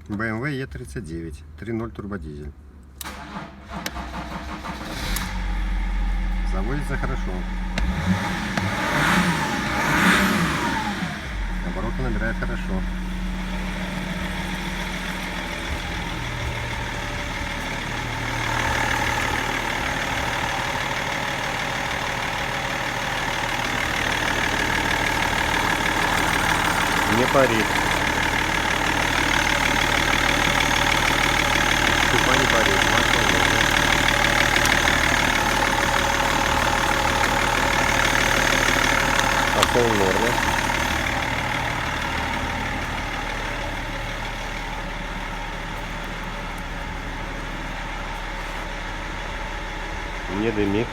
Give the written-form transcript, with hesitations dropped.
BMW E39, 3.0 турбодизель. Заводится хорошо. Обороты набирает хорошо. Не парит. Тупо не парит. Пошел норма. Не дымит.